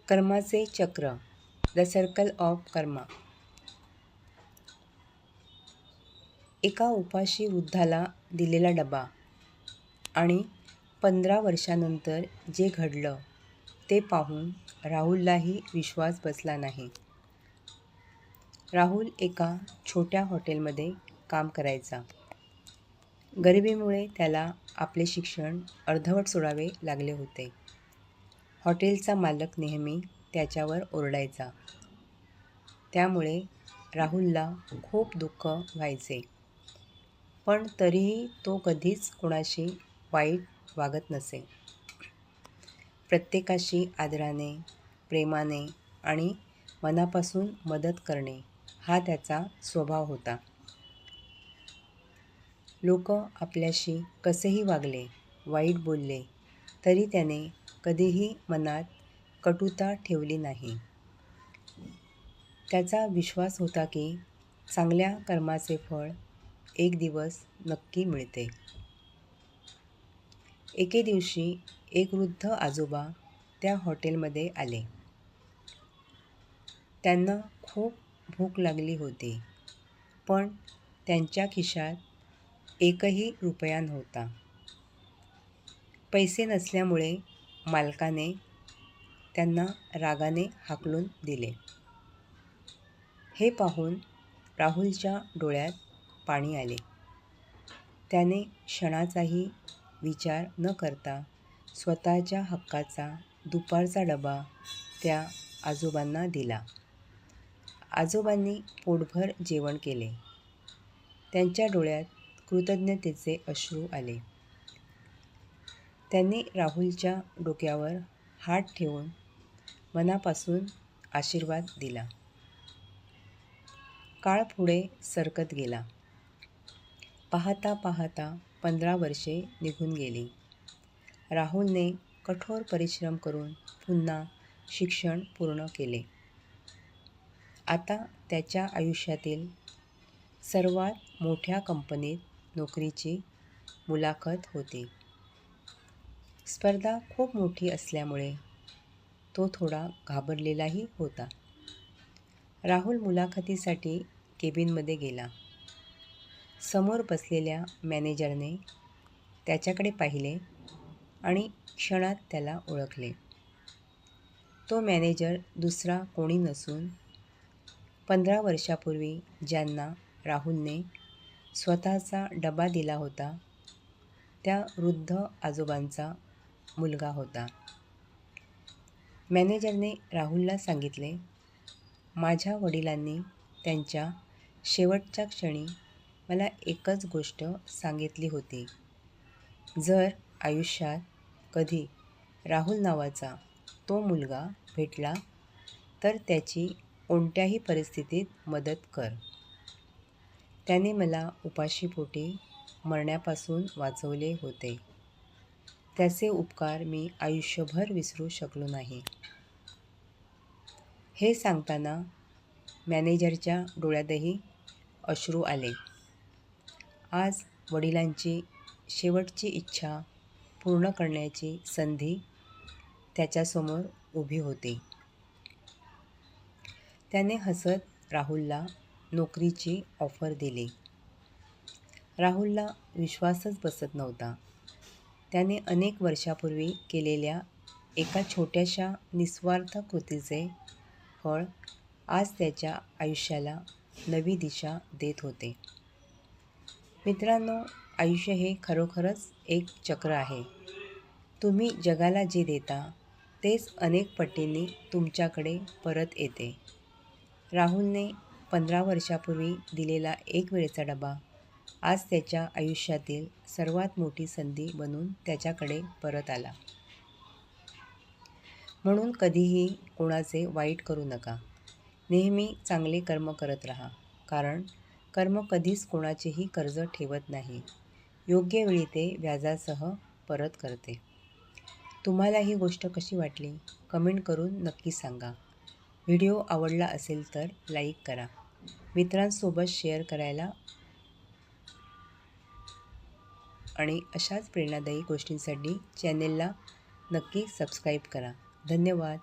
कर्माचे चक्र, the circle of कर्मा. एका उपाशी वृद्धाला दिलेला डबा आणि 15 वर्षानंतर जे घडलं ते पाहून राहुललाही विश्वास बसला नाही. राहुल एका छोट्या हॉटेलमध्ये काम करायचा. गरिबीमुळे त्याला आपले शिक्षण अर्धवट सोडावे लागले होते. हॉटेलचा मालक नेहमी त्याच्यावर ओरडायचा. त्यामुळे राहुलला खूप दुःख व्हायचे. पण तरीही तो कधीच कोणाशी वाईट वागत नसे. प्रत्येकाशी आदराने, प्रेमाने आणि मनापासून मदत करणे हा त्याचा स्वभाव होता. लोक आपल्याशी कसेही वागले, वाईट बोलले तरी त्याने कधीही मनात कटुता ठेवली नाही. त्याचा विश्वास होता की चांगल्या कर्माचे फळ एक दिवस नक्की मिळते. एके दिवशी एक वृद्ध आजोबा त्या हॉटेलमध्ये आले. त्यांना खूप भूक लागली होती, पण त्यांच्या खिशात एकही रुपया नव्हता. पैसे नसल्यामुळे मालकाने त्यांना रागाने हाकलून दिले. हे पाहून राहुलच्या डोळ्यात पाणी आले. त्याने क्षणाचाही विचार न करता स्वतःच्या हक्काचा दुपारचा डबा त्या आजोबांना दिला. आजोबांनी पोटभर जेवण केले. त्यांच्या डोळ्यात कृतज्ञतेचे अश्रू आले. त्यांनी राहुलच्या डोक्यावर हात ठेवून मनापासून आशीर्वाद दिला. काळ पुढे सरकत गेला. पाहता पाहता 15 वर्षे निघून गेली. राहुलने कठोर परिश्रम करून पुन्हा शिक्षण पूर्ण केले. आता त्याच्या आयुष्यातील सर्वात मोठ्या कंपनीत नोकरीची मुलाखत होती. स्पर्धा खूप मोठी असल्यामुळे तो थोडा घाबरलेलाही होता. राहुल मुलाखतीसाठी केबिनमध्ये गेला. समोर बसलेल्या मॅनेजरने त्याच्याकडे पाहिले आणि क्षणात त्याला ओळखले. तो मॅनेजर दुसरा कोणी नसून 15 वर्षापूर्वी ज्यांना राहुलने स्वतःचा डबा दिला होता त्या वृद्ध आजोबांचा मुलगा होता. मॅनेजरने राहुलला सांगितले, माझ्या वडिलांनी त्यांच्या शेवटच्या क्षणी मला एकच गोष्ट सांगितली होती. जर आयुष्यात कधी राहुल नावाचा तो मुलगा भेटला तर त्याची कोणत्याही परिस्थितीत मदत कर. त्याने मला उपाशीपोटी मरण्यापासून वाचवले होते. त्याचे उपकार मी आयुष्यभर विसरू शकलो नाही. हे सांगताना मॅनेजरच्या डोळ्यातही अश्रू आले. आज वडिलांची शेवटची इच्छा पूर्ण करण्याची संधी त्याच्यासमोर उभी होती. त्याने हसत राहुलला नोकरीची ऑफर दिली. राहुलला विश्वासच बसत नव्हता. त्याने अनेक वर्षापूर्वी केलेल्या एका छोट्याशा निस्वार्थ कृतीचे फळ आज त्याच्या आयुष्याला नवी दिशा देत होते. मित्रांनो, आयुष्य हे खरोखरच एक चक्र आहे. तुम्ही जगाला जे देता तेच अनेक पटींनी तुमच्याकडे परत येते. राहुलने 15 वर्षापूर्वी दिलेला एक वेळचा डबा आज त्याच्या आयुष्यातील सर्वात मोठी संधी बनून त्याच्याकडे परत आला. म्हणून कधीही कोणाचे वाईट करू नका. नेहमी चांगले कर्म करत राहा. कारण कर्म कधीच कोणाचेही कर्ज ठेवत नाही. योग्य वेळी ते व्याजासह परत करते. तुम्हाला ही गोष्ट कशी वाटली? कमेंट करून नक्की सांगा. व्हिडिओ आवडला असेल तर लाईक करा. मित्रांसोबत शेअर करायला आणि अशाच प्रेरणादायी गोष्टींसाठी चॅनेलला नक्की सबस्क्राईब करा. धन्यवाद.